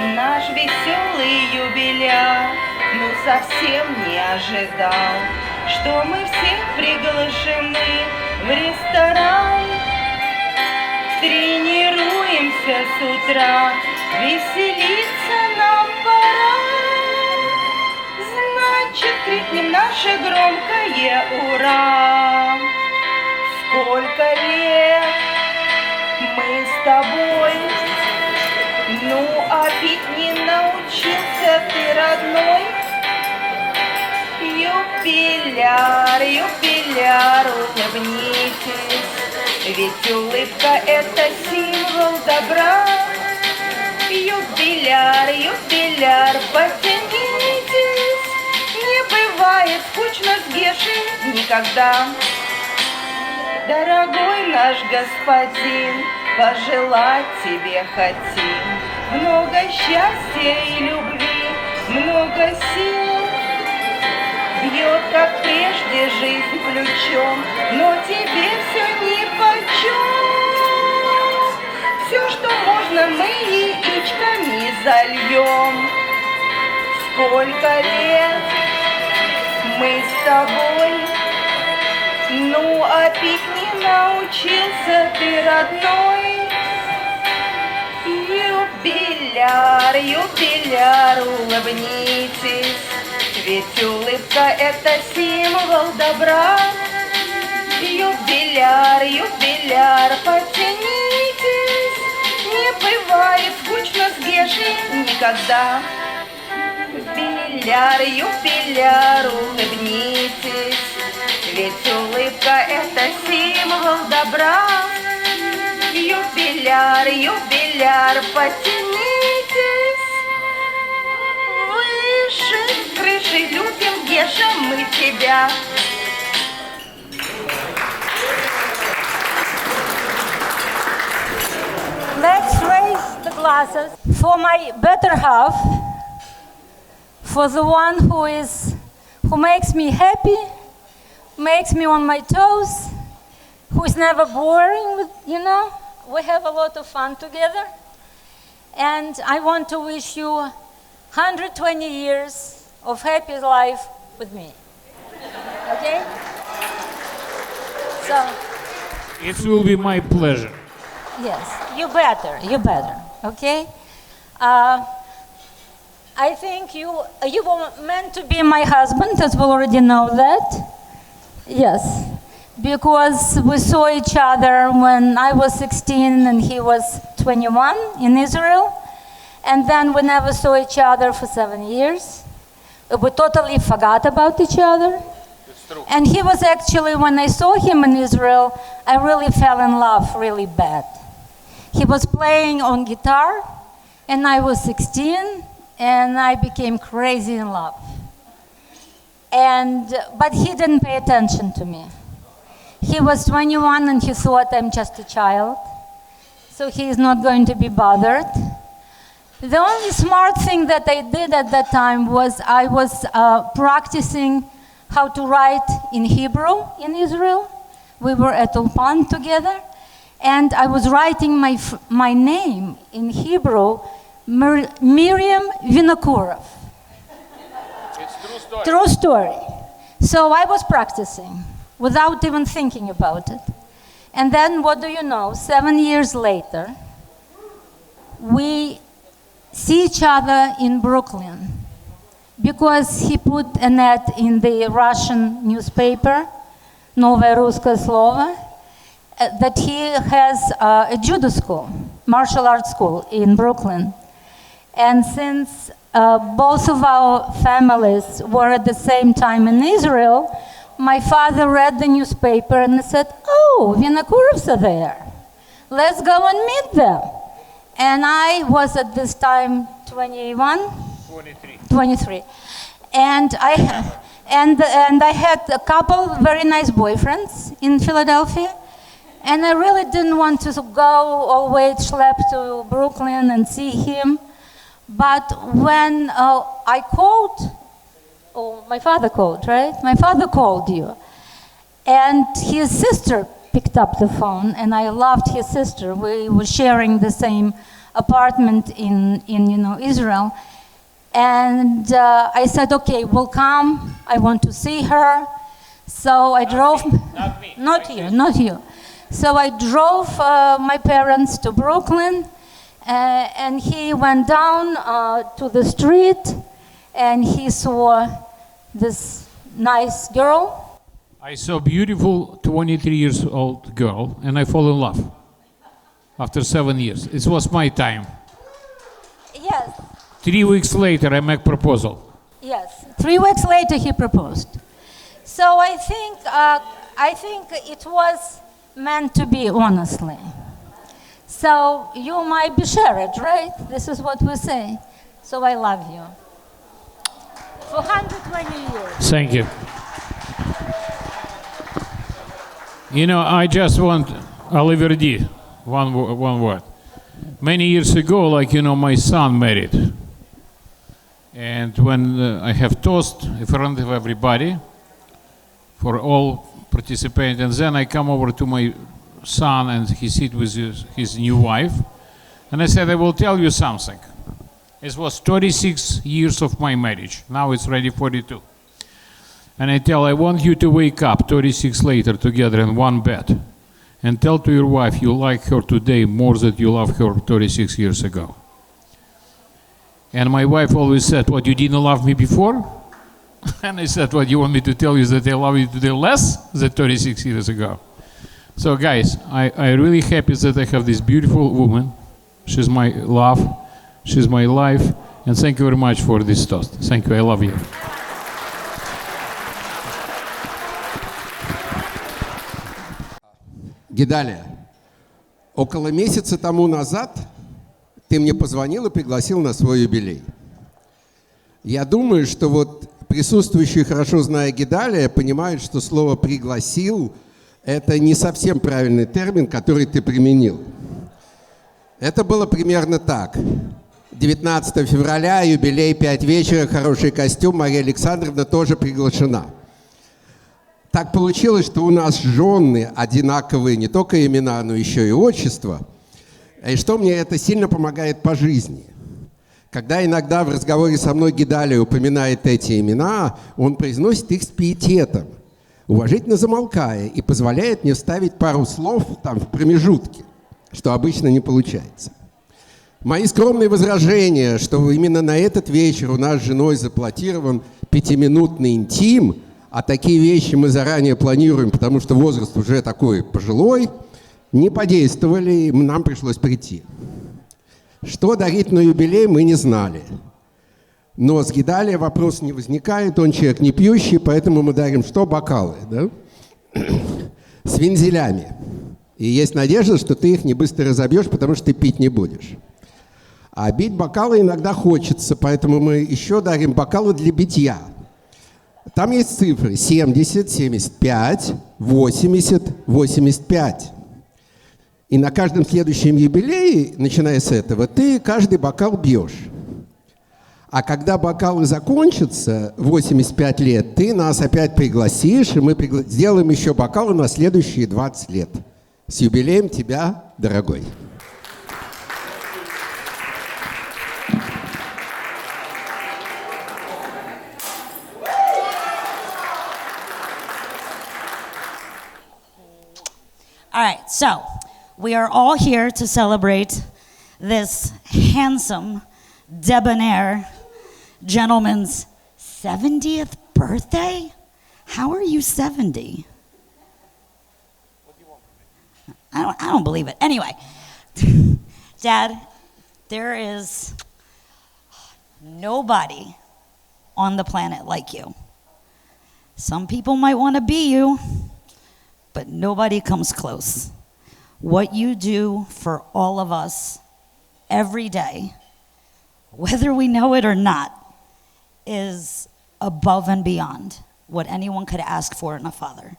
Наш веселый юбиляр, ну совсем не ожидал, что мы все приглашены в ресторан. Тренируемся с утра, веселиться нам пора. Значит, крикнем наше громкое «Ура!». Сколько лет мы с тобой, ну а пить не научился ты, родной. Юбиляр, юбиляр, улыбнитесь, ведь улыбка — это символ добра. Юбиляр, юбиляр, потянитесь, не бывает скучно с Гешей никогда. Дорогой наш господин, пожелать тебе хотим много счастья и любви, много сил. Бьет, как прежде, жизнь ключом, но тебе все нипочем. Все, что можно, мы яичками зальем. Сколько лет мы с тобой, ну а пить не научился ты, родной. Юбиляр, юбиляр, улыбнитесь, ведь улыбка — это символ добра. Юбиляр, юбиляр, потянитесь, не бывает скучно с Гешей никогда. Юбиляр, юбиляр, улыбнитесь, ведь улыбка — это символ добра. Юбиляр, юбиляр, потянитесь, выше крыши любим, Геша, мы тебя. Let's raise the glasses for my better half, for the one who makes me happy, makes me on my toes, who is never boring, We have a lot of fun together. And I want to wish you 120 years of happy life with me. Okay? So, It will be my pleasure. yes, you better, okay? I think you were meant to be my husband, as we already know that. Yes, because we saw each other when I was 16 and he was 21 in Israel. And then we never saw each other for 7 years. We totally forgot about each other. It's true. And he was actually, when I saw him in Israel, I really fell in love really bad. He was playing on guitar, and I was 16, and I became crazy in love. But he didn't pay attention to me. He was 21 and he thought I'm just a child, so he is not going to be bothered. The only smart thing that I did at that time was I was practicing how to write in Hebrew in Israel. We were at Ulpan together, and I was writing my name in Hebrew, Miriam Vinokurov. It's true story. True story. So I was practicing without even thinking about it. And then, what do you know? 7 years later, we see each other in Brooklyn because he put an ad in the Russian newspaper, Новое русское слово, that he has a judo school, martial arts school in Brooklyn. And since both of our families were at the same time in Israel, my father read the newspaper and said, "Oh, Vinokurovs are there. Let's go and meet them." And I was at this time 21? 23. And I had a couple very nice boyfriends in Philadelphia. And I really didn't want to go all the way schlep to Brooklyn and see him. But when I called, my father called, right? My father called you. And his sister picked up the phone, and I loved his sister. We were sharing the same apartment in Israel. And I said, okay, we'll come. I want to see her. So I drove. Not me. Not you. So I drove my parents to Brooklyn, and he went down to the street, and he saw this nice girl. I saw a beautiful 23 years old girl and I fall in love after 7 years. It was my time. Yes. 3 weeks later I make proposal. Yes. 3 weeks later, he proposed. So I think it was meant to be, honestly. So you might be shared, right? This is what we say. So I love you. For 120 years. Thank you. You know, I just want Oliver D. One word. Many years ago, my son married. And when I have toast in front of everybody for all participants, and then I come over to my son and he sit with his new wife, and I said, I will tell you something. It was 36 years of my marriage. Now it's already 42. And I want you to wake up 36 later together in one bed and tell to your wife you like her today more than you loved her 36 years ago. And my wife always said, what, you didn't love me before? And I said, what, you want me to tell you that I love you today less than 36 years ago? So guys, I'm really happy that I have this beautiful woman. She's my love, she's my life, and thank you very much for this toast. Thank you, I love you. Gedalia, около месяца тому назад ты мне позвонил и пригласил на свой юбилей. Я думаю, что вот присутствующие, хорошо зная Gedalia, понимают, что слово «пригласил» — это не совсем правильный термин, который ты применил. Это было примерно так. 19 февраля, юбилей, 5 вечера, хороший костюм, Мария Александровна тоже приглашена. Так получилось, что у нас жены одинаковые, не только имена, но еще и отчества. И что мне это сильно помогает по жизни. Когда иногда в разговоре со мной Gedalia упоминает эти имена, он произносит их с пиететом, уважительно замолкая, и позволяет мне вставить пару слов там в промежутке, что обычно не получается. Мои скромные возражения, что именно на этот вечер у нас с женой запланирован 5-минутный интим, а такие вещи мы заранее планируем, потому что возраст уже такой пожилой, не подействовали, и нам пришлось прийти. Что дарить на юбилей, мы не знали. Но с Gedalia вопрос не возникает, он человек не пьющий, поэтому мы дарим что? Бокалы, да? С вензелями. И есть надежда, что ты их не быстро разобьешь, потому что ты пить не будешь. А бить бокалы иногда хочется, поэтому мы еще дарим бокалы для битья. Там есть цифры 70, 75, 80, 85. И на каждом следующем юбилее, начиная с этого, ты каждый бокал бьешь. А когда бокалы закончатся, 85 лет, ты нас опять пригласишь, и мы сделаем еще бокалы на следующие 20 лет. С юбилеем тебя, дорогой. All right, so we are all here to celebrate this handsome, debonair gentleman's 70th birthday? How are you 70? I don't believe it. Anyway, Dad, there is nobody on the planet like you. Some people might want to be you, but nobody comes close. What you do for all of us every day, whether we know it or not, is above and beyond what anyone could ask for in a father.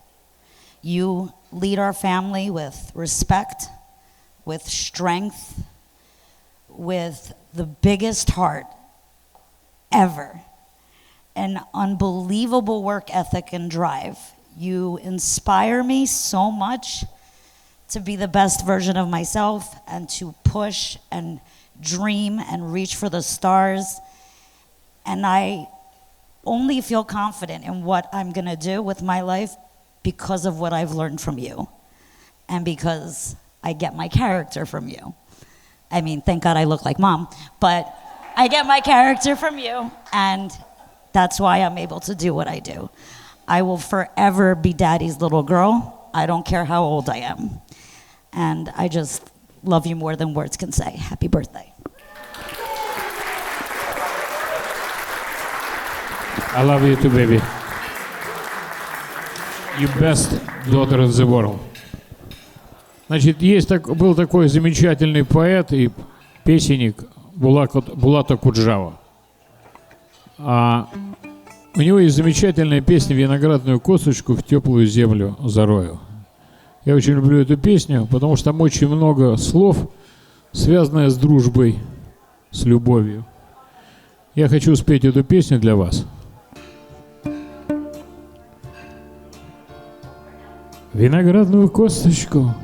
You lead our family with respect, with strength, with the biggest heart ever, an unbelievable work ethic and drive. You inspire me so much to be the best version of myself and to push and dream and reach for the stars. And I only feel confident in what I'm gonna do with my life because of what I've learned from you and because I get my character from you. I mean, thank God I look like Mom, but I get my character from you, and that's why I'm able to do what I do. I will forever be Daddy's little girl. I don't care how old I am. And I just love you more than words can say. Happy birthday. I love you too, baby. You best daughter of the world. Значит, был такой замечательный поэт и песенник Булата Куджава. У него есть замечательная песня «Виноградную косточку в теплую землю зарою». Я очень люблю эту песню, потому что там очень много слов, связанных с дружбой, с любовью. Я хочу спеть эту песню для вас. Виноградную косточку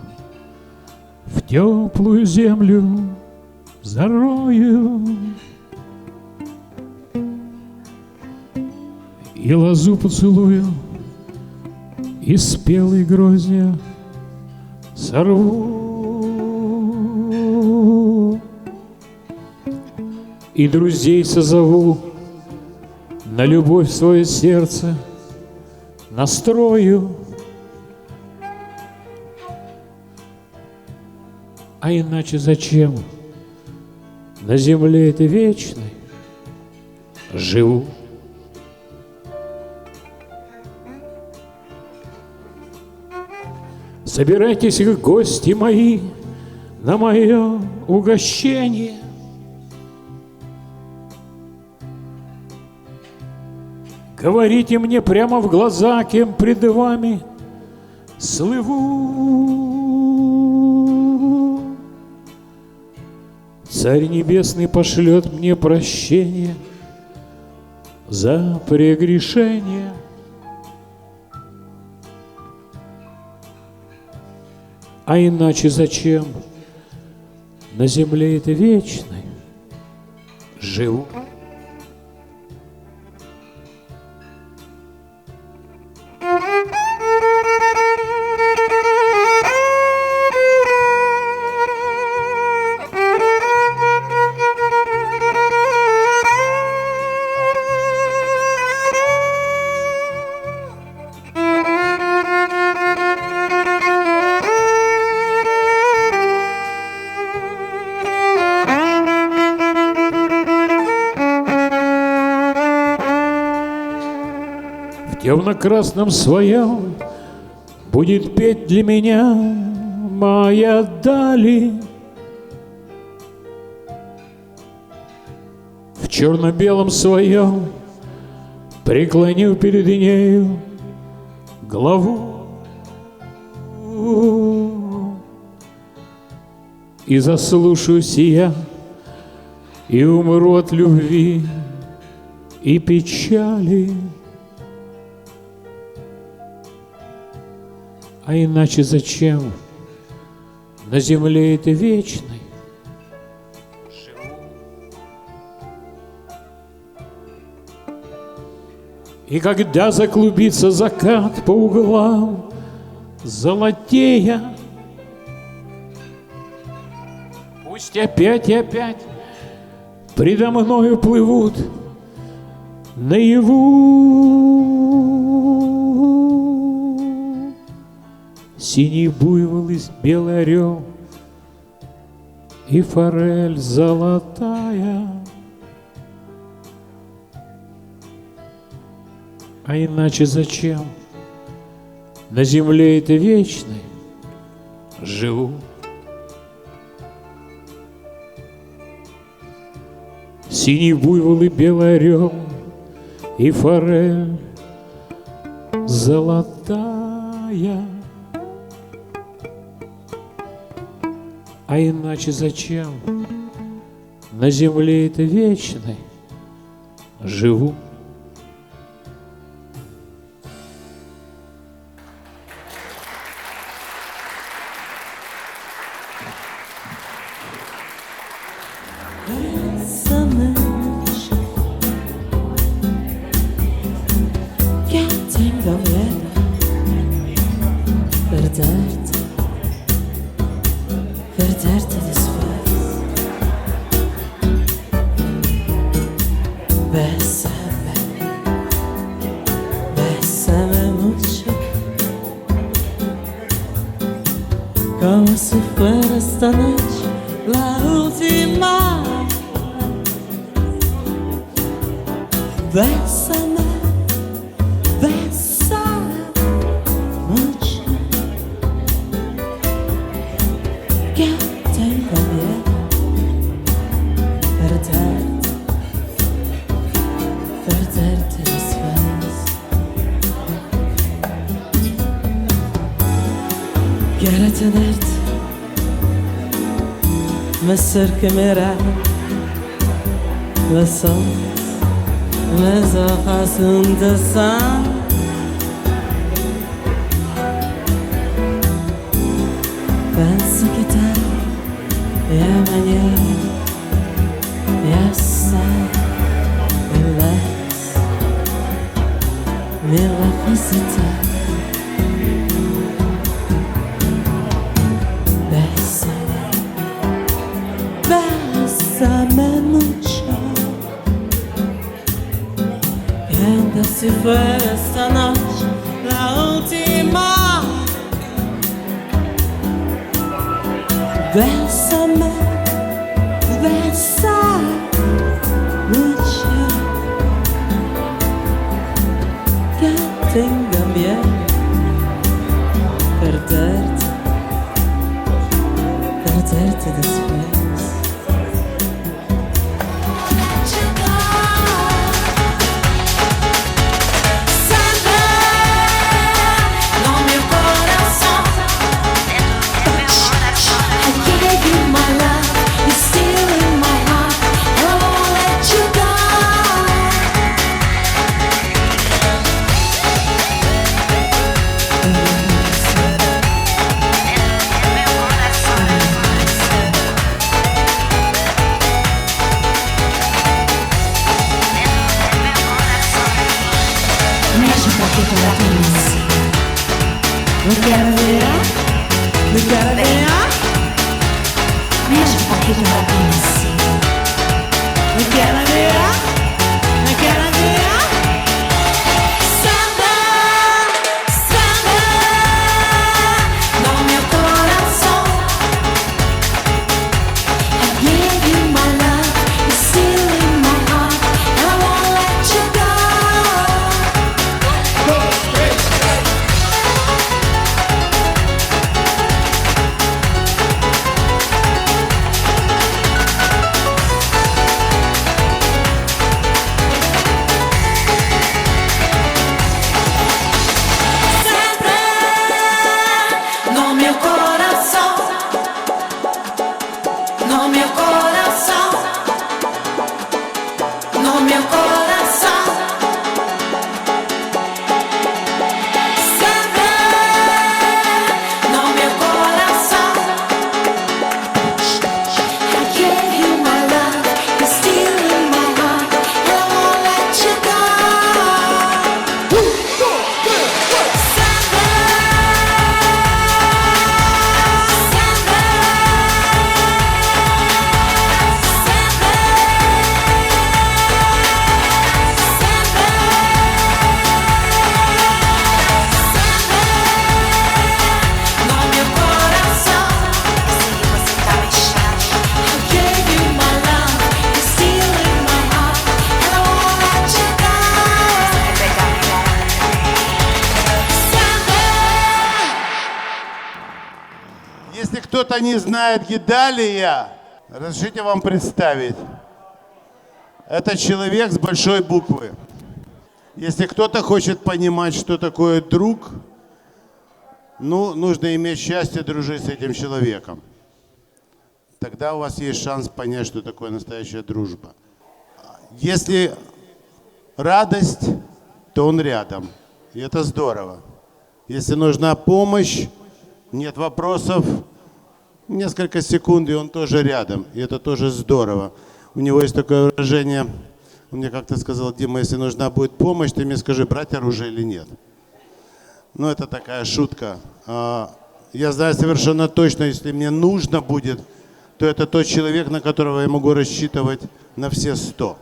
в теплую землю зарою и лозу поцелую из спелой гроздья сорву и друзей созову, на любовь свое сердце настрою. А иначе зачем на земле этой вечной живу? Собирайтесь, гости мои, на мое угощение. Говорите мне прямо в глаза, кем пред вами слыву. Царь Небесный пошлет мне прощение за прегрешение. А иначе зачем на земле этой вечной живу? В темно-красном своем будет петь для меня моя Дали. В черно-белом своем преклонил перед нею главу и заслушаюсь я, и умру от любви и печали. А иначе зачем на земле этой вечной живу? И когда заклубится закат по углам золотея, пусть опять и опять предо мною плывут наяву синий буйвол и белый орел и форель золотая. А иначе зачем на земле этой вечной живу? Синий буйвол и белый орел и форель золотая. А иначе зачем на земле этой вечной живу? Como si fuera esta noche la última. Bésame, bésame mucho, que tengo miedo perderte después. Quiero tenerte más cerca y mirar los ojos. Mis ojos juntos son. Penso que tal e amanhã já sai me vai visitar. Bésame mucho. Ainda se for esta noite la última. Bésame, bésame mucho, que tenga miedo perderte después. Me quero virar, Me quero ganhar, mexe um pouquinho pra mim assim. me quero ganhar, me quero ganhar. Samba, samba no meu coração. I gave you my love, you're still in my heart, and I won't let you go. Если кто-то не знает Гедалия, разрешите вам представить. Это человек с большой буквы. Если кто-то хочет понимать, что такое друг, ну, нужно иметь счастье дружить с этим человеком. Тогда у вас есть шанс понять, что такое настоящая дружба. Если радость, то он рядом. И это здорово. Если нужна помощь, нет вопросов, несколько секунд, и он тоже рядом. И это тоже здорово. У него есть такое выражение, он мне как-то сказал: Дима, если нужна будет помощь, ты мне скажи, брать оружие или нет. Ну, это такая шутка. Я знаю совершенно точно, если мне нужно будет, то это тот человек, на которого я могу рассчитывать на все 100.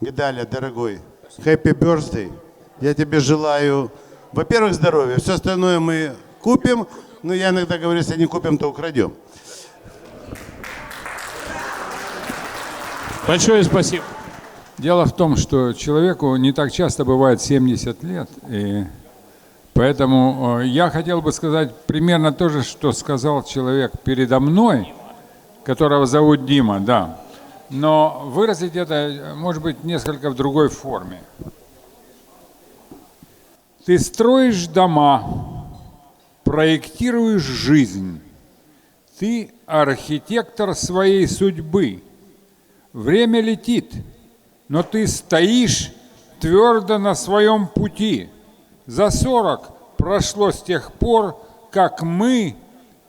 Gedalia, дорогой, happy birthday. Я тебе желаю, во-первых, здоровья. Все остальное мы купим, но я иногда говорю, если не купим, то украдем. Большое спасибо. Дело в том, что человеку не так часто бывает 70 лет, и поэтому я хотел бы сказать примерно то же, что сказал человек передо мной, которого зовут Дима, да. Но выразить это, может быть, несколько в другой форме. Ты строишь дома, проектируешь жизнь. Ты архитектор своей судьбы. Время летит, но ты стоишь твердо на своем пути. За 40 прошло с тех пор, как мы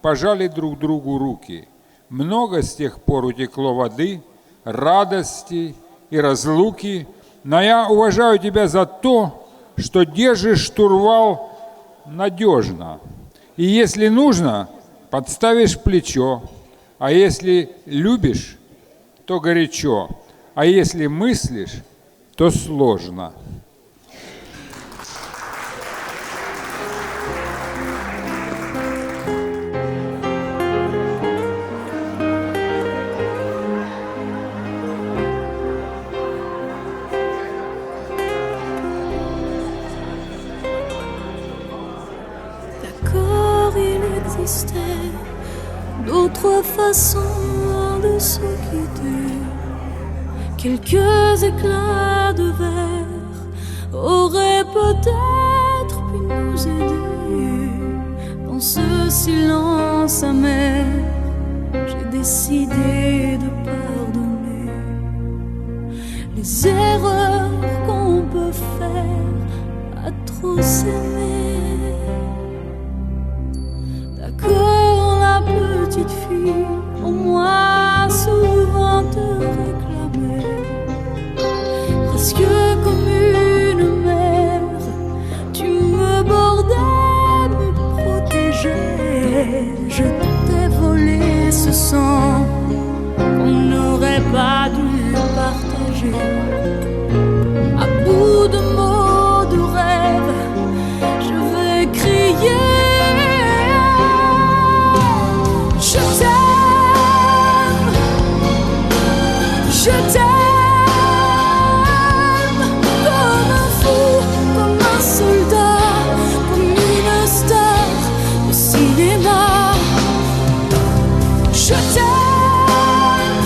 пожали друг другу руки. Много с тех пор утекло воды, радости и разлуки, но я уважаю тебя за то, что держишь штурвал надежно. И если нужно, подставишь плечо, а если любишь, то горячо, а если мыслишь, то сложно. D'accord, il existait d'autres façons de se quitter. Quelques éclats de verre auraient peut-être pu nous aider. Dans ce silence amer, j'ai décidé de pardonner les erreurs qu'on peut faire à trop s'aimer. D'accord, la petite fille, pour moi souvent te réclamait, presque comme une mère, tu me bordais, me protégeais. Je t'ai volé ce sang qu'on n'aurait pas dû partager. À bout de mots, de rêves, je vais crier. Je t'aime, je t'aime, comme un fou, comme un soldat, comme une star de cinéma. Je t'aime,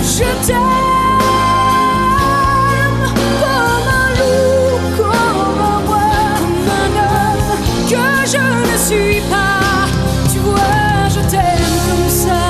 je t'aime, comme un loup, comme un roi, comme un homme que je ne suis pas. Tu vois, je t'aime comme ça.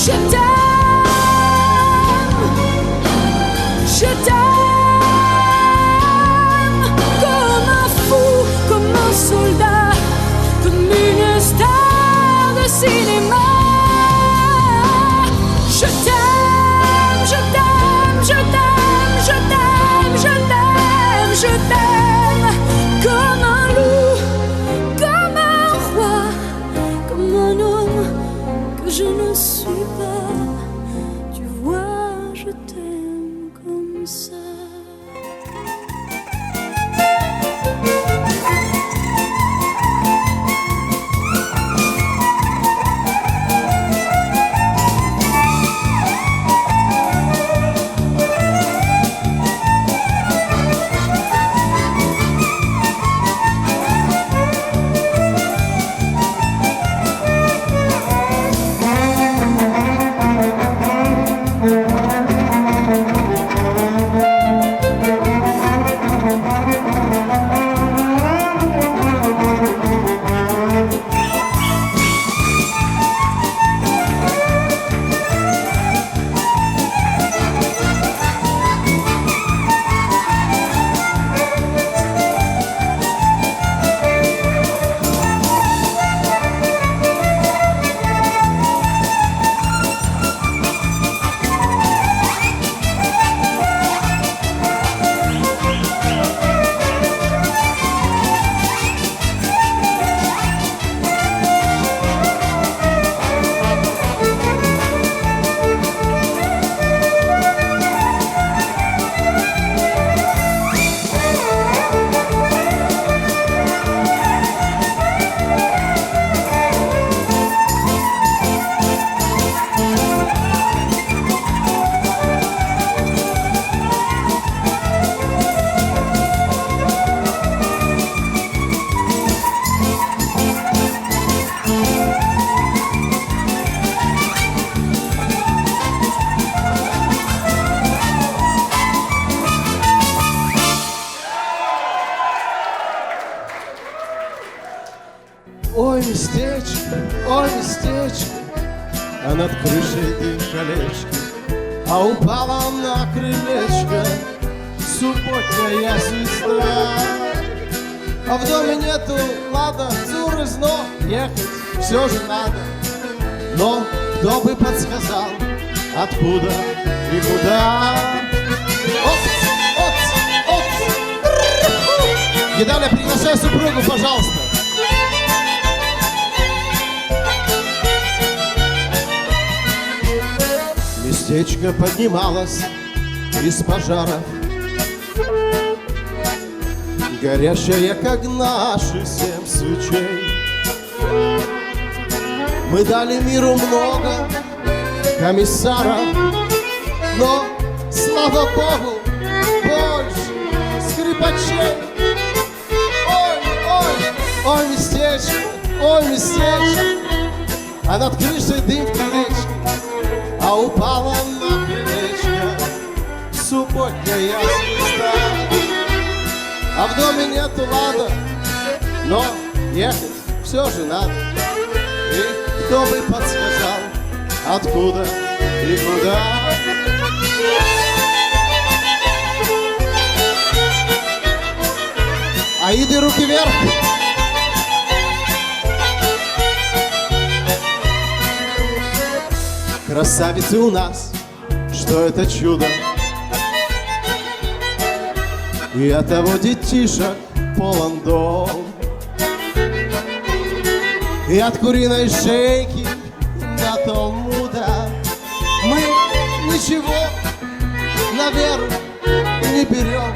Je t'aime, je t'aime, comme un fou, comme un soldat, comme une star de cinéma. Je t'aime, je t'aime, je t'aime, je t'aime, je t'aime, je t'aime, comme un loup, comme un roi, comme un homme que je ne suis pas. Tu vois, je t'aime comme ça. а над крышей дым колечко, а упала на крылечко субботняя звезда. А в доме нету лада, цурыз, но ехать все же надо. Но кто бы подсказал, откуда и куда? Гедаlia, приглашай супругу, пожалуйста. Местечко поднималось из пожаров, горящая, как наши 7 свечей. Мы дали миру много комиссаров, но, слава Богу, больше скрипачей. Ой, местечко, а над крышей дым в колечке, а упала на крылечко субботняя звезда. А в доме нету лада, но ехать все же надо. И кто бы подсказал, откуда и куда? Аиды, руки вверх! Красавицы у нас, что это чудо. И от того детишек полон дом. И от куриной шейки до Талмуда мы ничего на веру не берем.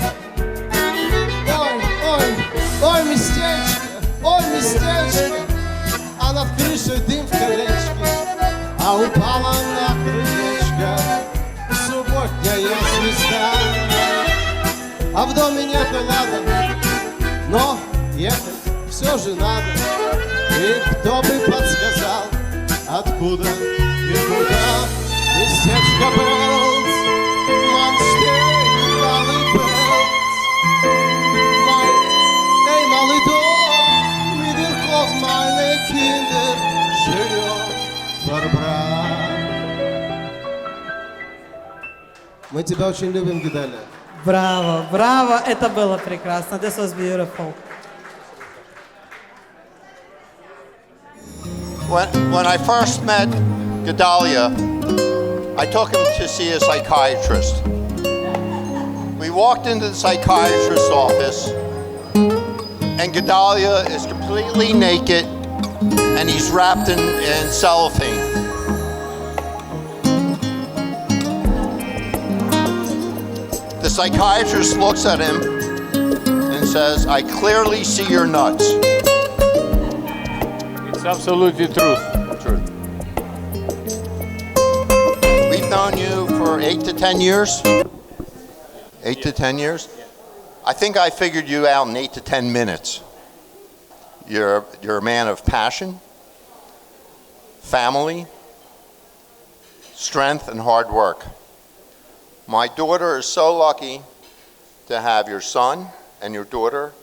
Ой, местечко, а над крышей дым в колечке, а упала на крылечко субботняя звезда. А в доме нету лада, но ехать все же надо. И кто бы подсказал, откуда и куда? Местечко Белц, Манштейн, малый Белц. Эй, малый дом, Мидерков, meine Kinder, живет Барбара. Мы тебя очень любим, Gedalia. Браво, браво, это было прекрасно. This was beautiful. When I first met Gedalia, I took him to see a psychiatrist. We walked into the psychiatrist's office, and Gedalia is completely naked, and he's wrapped in cellophane. The psychiatrist looks at him and says, "I clearly see your nuts." It's absolutely truth. We've known you for 8 to 10 years. 8 to 10 years? I think I figured you out in 8 to 10 minutes. You're a man of passion, family, strength, and hard work. My daughter is so lucky to have your son and your daughter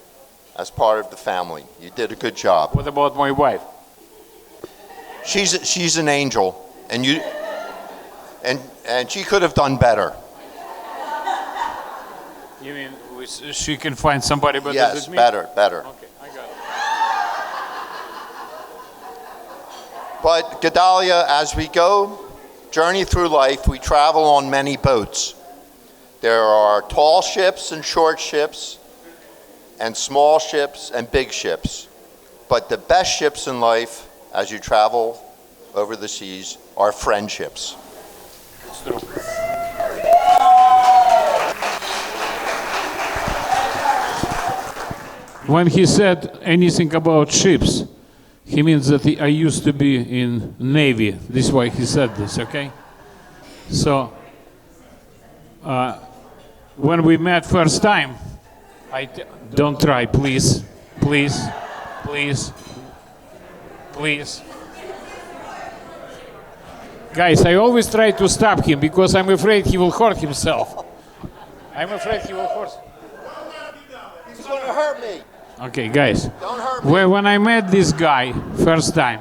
as part of the family. You did a good job. What about my wife? She's an angel, and she could have done better. You mean she can find somebody better yes, than me? Yes, better. Okay, I got it. But Gedalia, as we journey through life, we travel on many boats. There are tall ships and short ships, and small ships and big ships. But the best ships in life, as you travel over the seas, are friendships. It's true. When he said anything about ships, he means that I used to be in Navy. This is why he said this, okay? So, when we met first time, don't try, please, please, please, please. Guys, I always try to stop him because I'm afraid he will hurt himself. I'm afraid he will hurt. He's going to hurt me. Okay, guys. Don't hurt me. When I met this guy first time,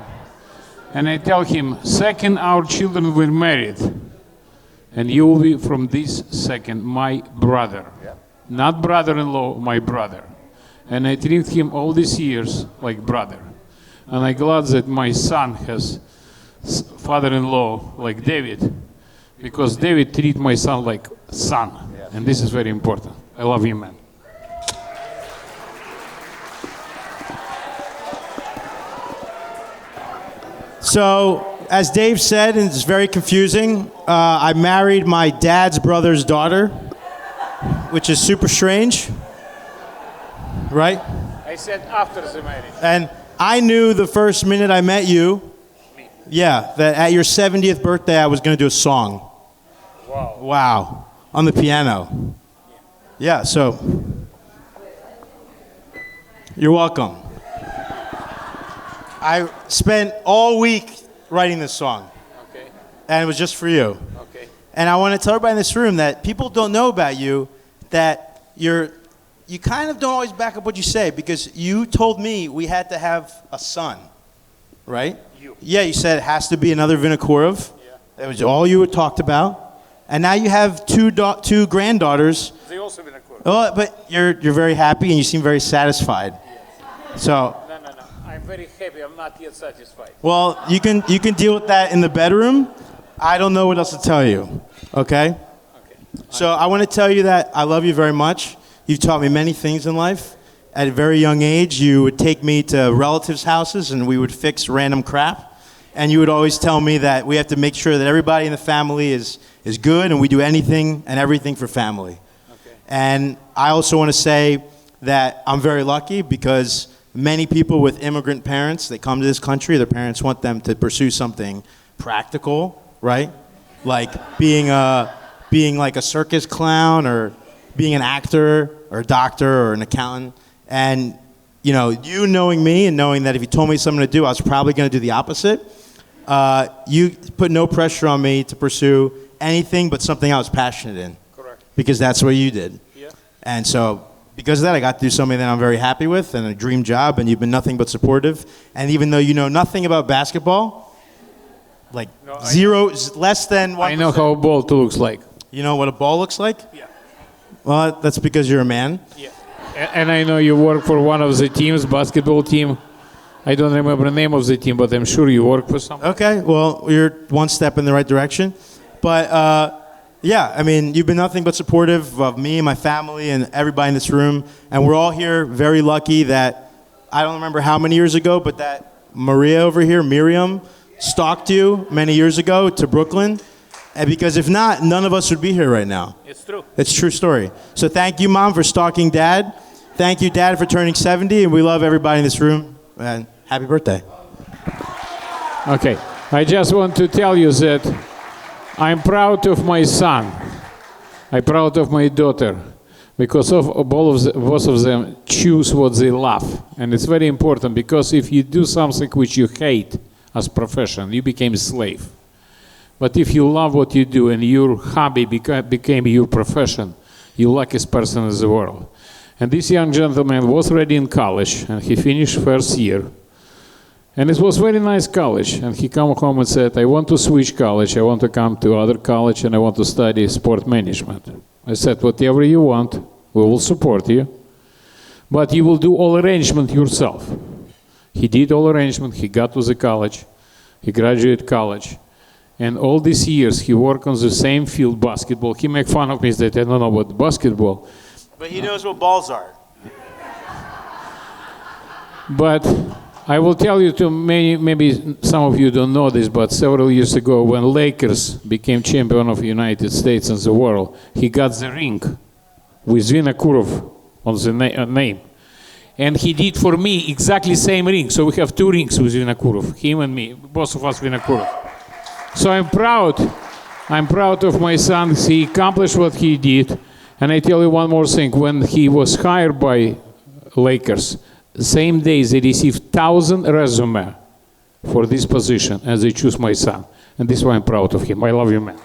And I tell him, second our children were married, and you will be from this second my brother. Not brother-in-law, my brother. And I treat him all these years like brother. And I'm glad that my son has father-in-law like David, because David treat my son like son. And this is very important. I love you, man. So, as Dave said, and it's very confusing, I married my dad's brother's daughter, which is super strange, right? I said after the marriage. And I knew the first minute I met you, that at your 70th birthday I was going to do a song. Wow. Wow. On the piano. Yeah, so you're welcome. I spent all week writing this song. Okay. And it was just for you. Okay. And I want to tell everybody in this room that people don't know about you, that you kind of don't always back up what you say, because you told me we had to have a son, right? Yeah, you said it has to be another Vinokurov. Yeah. That was all you had talked about. And now you have two granddaughters. They also Vinokurov. Oh, but you're very happy and you seem very satisfied. Yes. So. No. I'm very happy. I'm not yet satisfied. Well, you can deal with that in the bedroom. I don't know what else to tell you. Okay? Okay. So I want to tell you that I love you very much. You've taught me many things in life. At a very young age, you would take me to relatives' houses and we would fix random crap. And you would always tell me that we have to make sure that everybody in the family is good and we do anything and everything for family. Okay. And I also want to say that I'm very lucky because many people with immigrant parents, they come to this country, their parents want them to pursue something practical, right? Like being like a circus clown or being an actor or a doctor or an accountant. And, you knowing me and knowing that if you told me something to do, I was probably going to do the opposite. You put no pressure on me to pursue anything but something I was passionate in. Correct. Because that's what you did. Yeah. And so because of that, I got to do something that I'm very happy with and a dream job, and you've been nothing but supportive. And even though you know nothing about basketball, like less than 1%. I know how a ball looks like. You know what a ball looks like? Yeah. Well, that's because you're a man. Yeah. And I know you work for one of the teams, basketball team. I don't remember the name of the team, but I'm sure you work for some. Okay, well, you're one step in the right direction. But, yeah, I mean, you've been nothing but supportive of me and my family and everybody in this room. And we're all here very lucky that, I don't remember how many years ago, but that Maria over here, Miriam, stalked you many years ago to Brooklyn. And because if not, none of us would be here right now. It's true. It's a true story. So thank you, Mom, for stalking Dad. Thank you, Dad, for turning 70. And we love everybody in this room. And happy birthday. Okay. I just want to tell you that I'm proud of my son. I'm proud of my daughter. Because of both of them choose what they love. And it's very important because if you do something which you hate as profession, you became a slave. But if you love what you do and your hobby became your profession, you're the luckiest person in the world. And this young gentleman was already in college, and he finished first year. And it was very nice college. And he came home and said, I want to switch college. I want to come to other college, and I want to study sport management. I said, whatever you want, we will support you. But you will do all arrangement yourself. He did all arrangement. He got to the college. He graduated college. And all these years, he worked on the same field, basketball. He make fun of me that I don't know about basketball. But he knows what balls are. But I will tell you to maybe some of you don't know this, but several years ago when Lakers became champion of the United States and the world, he got the ring with Vinokurov on the name. And he did for me exactly same ring. So we have two rings with Vinokurov, him and me, both of us Vinokurov. So I'm proud of my son. He accomplished what he did. And I tell you one more thing. When he was hired by Lakers, the same day they received 1,000 resumes for this position, and they choose my son. And this is why I'm proud of him. I love you, man.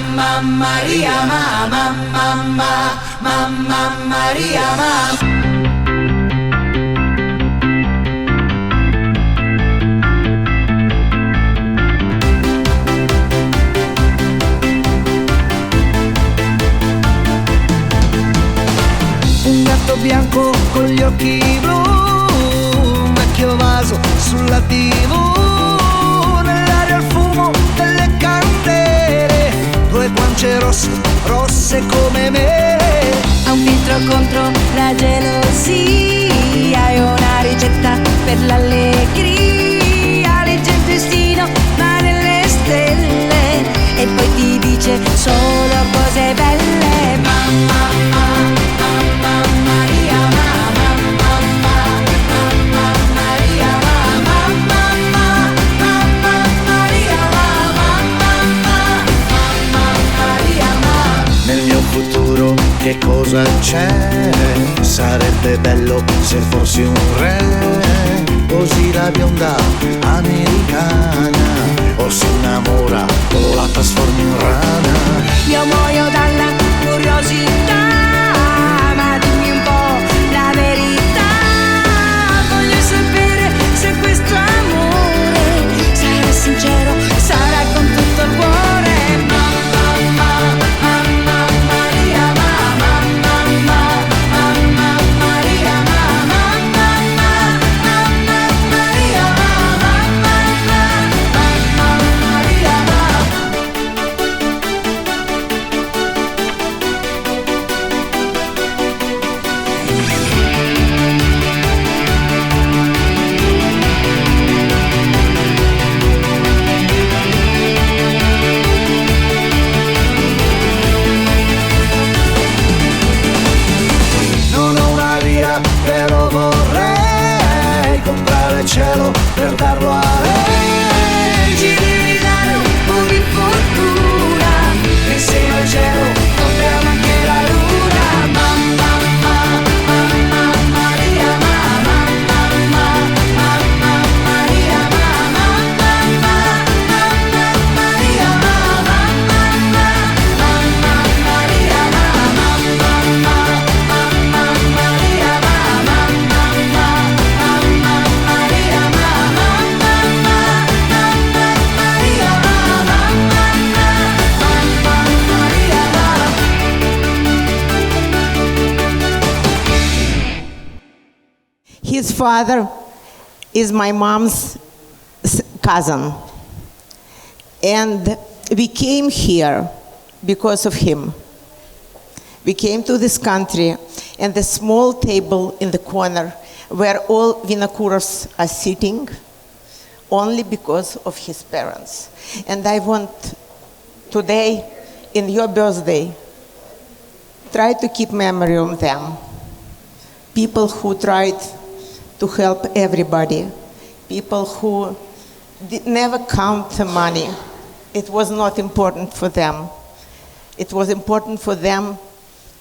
Mamma Maria, Mamma Maria, Un gatto bianco con gli occhi blu, un vecchio vaso sulla TV, nell'aria il fumo delle candele, due guance rosse, rosse come me. Ha un filtro contro la gelosia e una ricetta per l'allegria. Legge il destino ma nelle stelle e poi ti dice solo cose belle. Mamma Maria, Mamma Maria, Mamma Maria, Maria. Nel mio futuro che cosa c'è? Sarebbe bello se fossi un re, così la bionda americana o si innamora o la trasformi in rana. Io muoio dalla curiosità, ma dimmi un po' la verità. Voglio sapere se questo amore sarà sincero, sarà con tutto il cuore. Mamma Maria, Mamma Maria, Mamma Maria, Non ho una lira, però vorrei comprare il cielo per darlo a lei. ci devi dare un po' di fortuna, insieme al cielo contiamo anche la luna. Mamma Maria, Mamma Maria, Mamma Maria, His father is my mom's cousin. And we came here because of him. We came to this country, and the small table in the corner where all Vinokurovs are sitting, only because of his parents. And I want today, in your birthday, try to keep memory of them. People who tried to help everybody. People who never count the money. It was not important for them. It was important for them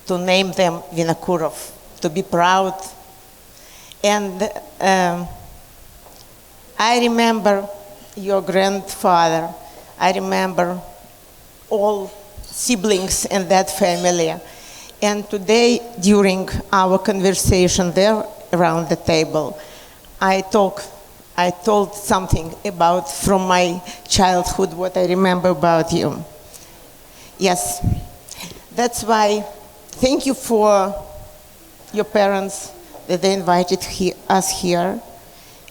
to name them Vinokurov, to be proud. And I remember your grandfather. I remember all siblings in that family. And today, during our conversation there around the table, I told something about from my childhood, what I remember about you. Yes, that's why, thank you for your parents that they invited us here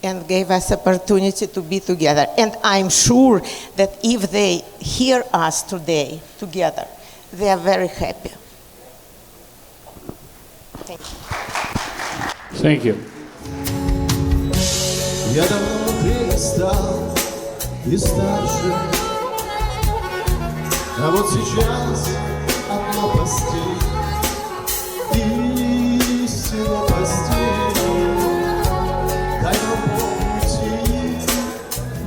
and gave us opportunity to be together. And I'm sure that if they hear us today together, they are very happy. Thank you. Thank you. Я давно перестал и старше А вот сейчас одна постель, истинно постель. Дай нам Бог уйти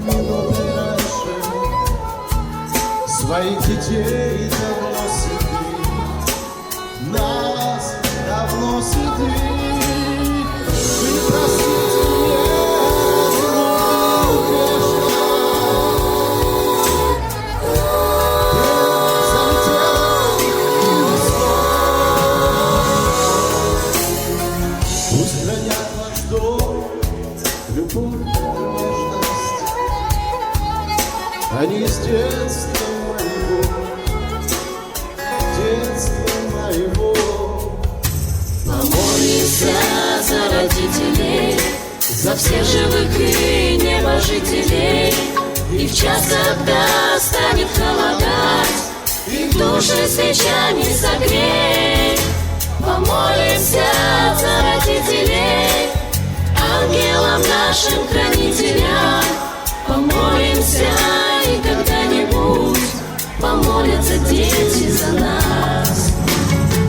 минуты раньше, своих детей давно сиди, нас давно сиди. Вы простите мне звук грешна. Пусть хранят ваш дом любовь и нежность, они из детства моего. Помолимся за родителей, за всех живых и небожителей. И в час, когда станет холодать, их души свечами согрей. Помолимся за родителей, ангелам нашим хранителям. Помолимся, и когда-нибудь помолятся дети за нас.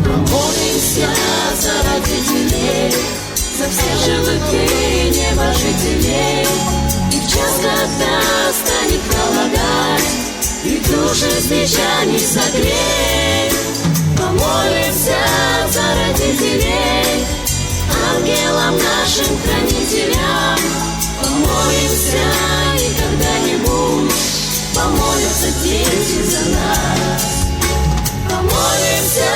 Помолимся за родителей, за всех живых и небожителей. И в час, когда станет холодать, их души свечами согрей. Помолимся за родителей, ангелам нашим хранителям. Помолимся, и когда-нибудь помолятся дети за нас. Помолимся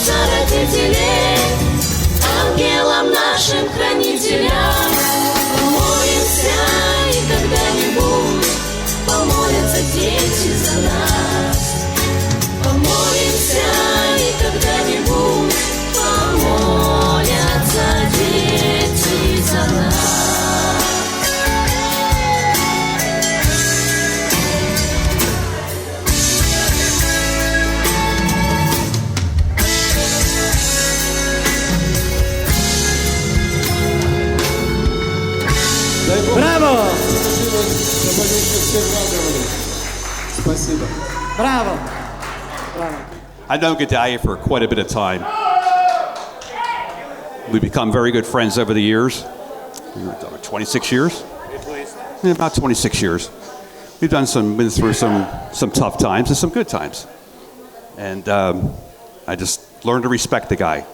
за родителей, ангелам нашим хранителям. Помолимся, и когда-нибудь помолятся дети за нас. Помолимся, и когда-нибудь помолятся дети за нас. Браво! Спасибо. Браво! Браво! I've known Gedalia for quite a bit of time. We've become very good friends over the years. 26 years? Yeah, about 26 years. We've been through some tough times and some good times. And I just learned to respect the guy.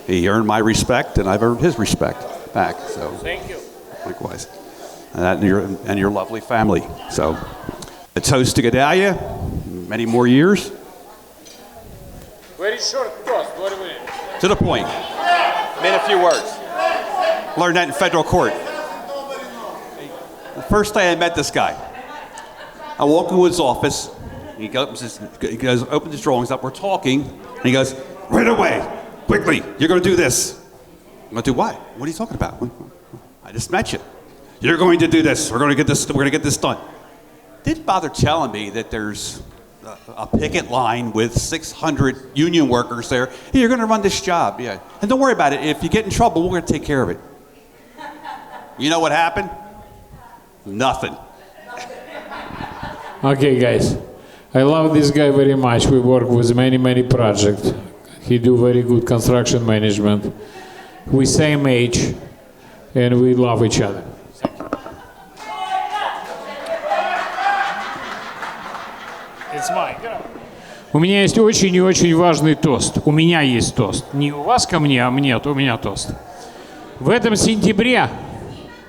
He earned my respect, and I've earned his respect back. So Thank you. likewise. And your lovely family. So a toast to Gedalia, many more years. Very short toast, what do we? To the point. In a few words. Learned that in federal court. The first day I met this guy, I walk into his office. He opens his drawings up. We're talking, and he goes, "Right away, quickly, you're going to do this." I'm going to do what? What are you talking about? I just met you. You're going to do this. We're going to get this. We're going to get this done. Didn't bother telling me that there's a picket line with 600 union workers there. Hey, you're going to run this job, yeah. And don't worry about it. If you get in trouble, we're going to take care of it. You know what happened? Nothing. Okay, guys. I love this guy very much. We work with many projects. He do very good construction management. We same age, and we love each other. It's mine. У меня есть очень и очень важный тост. У меня есть тост. Не у вас ко мне, а мне, то у меня тост. В этом сентябре,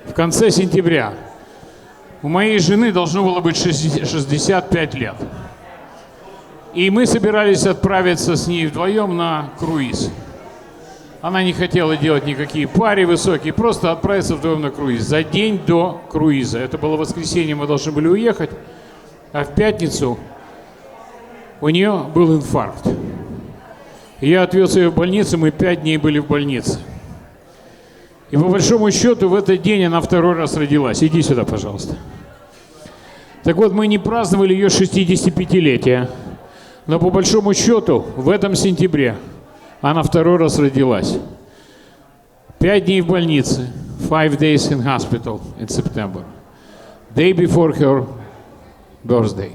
в конце сентября, у моей жены должно было быть 65 лет. И мы собирались отправиться с ней вдвоем на круиз. Она не хотела делать никакие пари высокие, просто отправиться вдвоем на круиз. За день до круиза. Это было воскресенье, мы должны были уехать. А в пятницу у нее был инфаркт. Я отвез ее в больницу, мы 5 дней были в больнице. И по большому счету в этот день она второй раз родилась. Иди сюда, пожалуйста. Так вот, мы не праздновали ее 65-летие. Но по большому счету в этом сентябре она второй раз родилась. 5 дней в больнице. 5 days in hospital in September. Day before her birthday.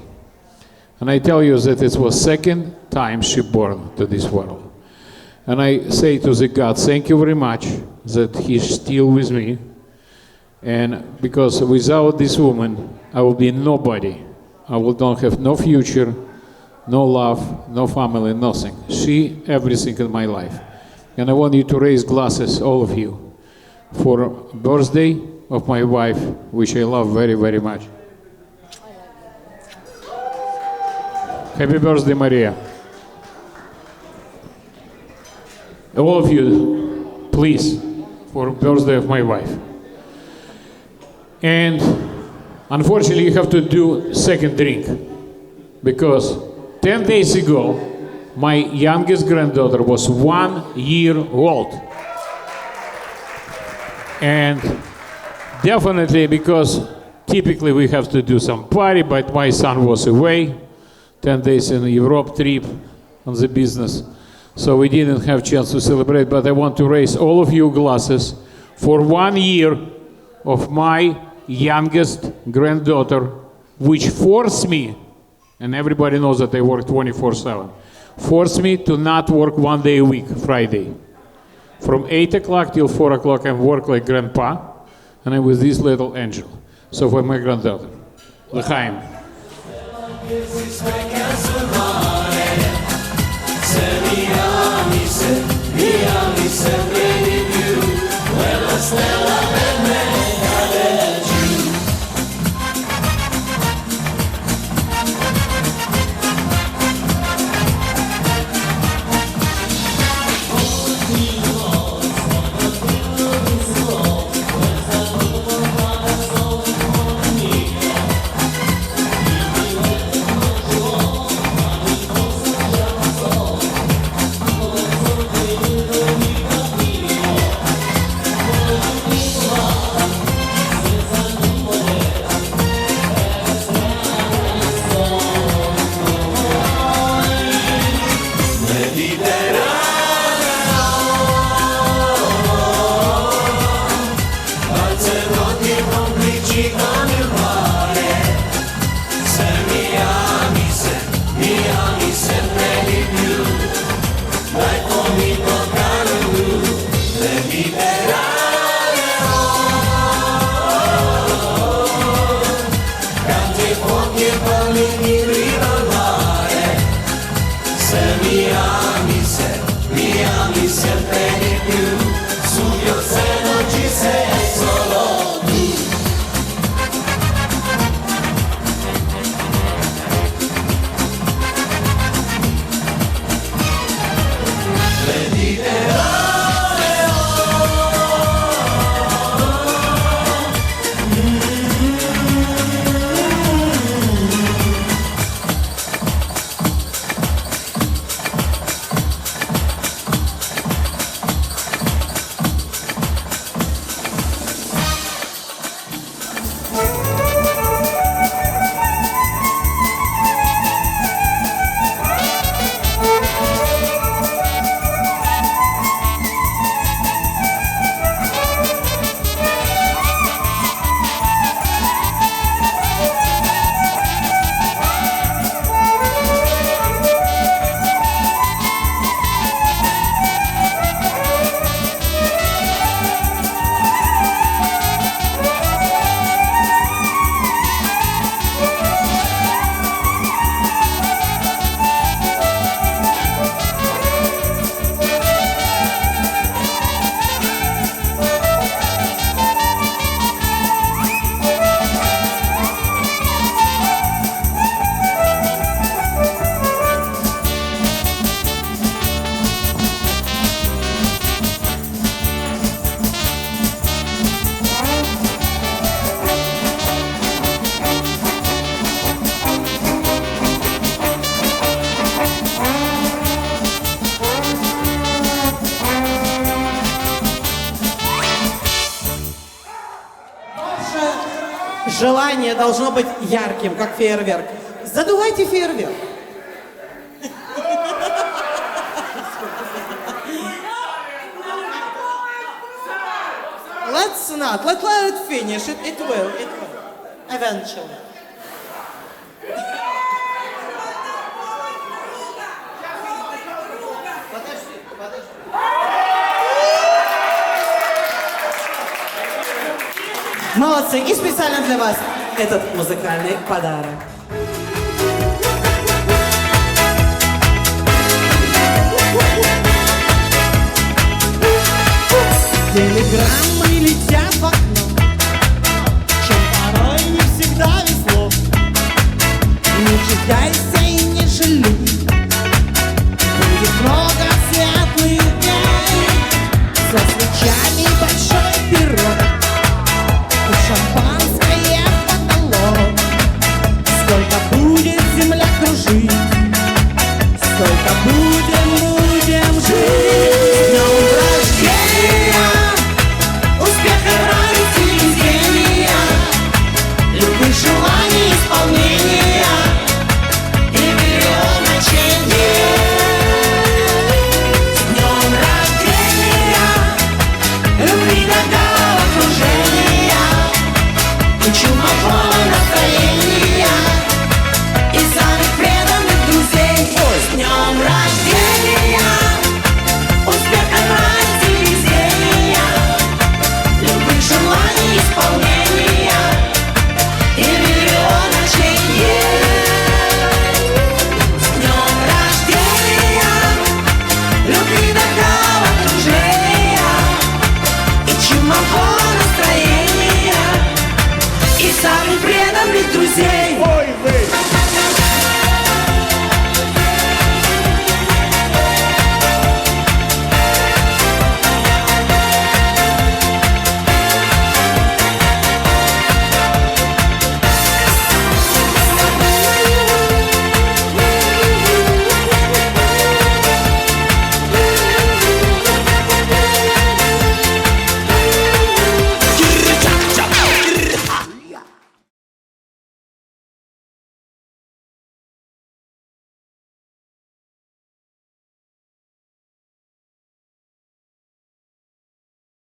And I tell you that it was second time she born to this world. And I say to the God, thank you very much that He's still with me. And because without this woman, I will be nobody. I will don't have no future, no love, no family, nothing. She, everything in my life. And I want you to raise glasses, all of you, for birthday of my wife, which I love very, very much. Happy birthday, Maria. All of you, please, for birthday of my wife. And unfortunately, you have to do second drink, because 10 days ago, my youngest granddaughter was 1 year old. And definitely, because typically we have to do some party, but my son was away, 10 days in a Europe trip on the business. So we didn't have chance to celebrate, but I want to raise all of you glasses for 1 year of my youngest granddaughter, which forced me, and everybody knows that I work 24/7, forced me to not work 1 day a week, Friday. From 8 o'clock till 4 o'clock, I work like grandpa, and I'm with this little angel. So for my granddaughter, L'chaim. Желание должно быть ярким, как фейерверк. Задувайте фейерверк. Let's not. Let it finish. It will. Eventually. Молодцы. И специально для вас этот музыкальный подарок.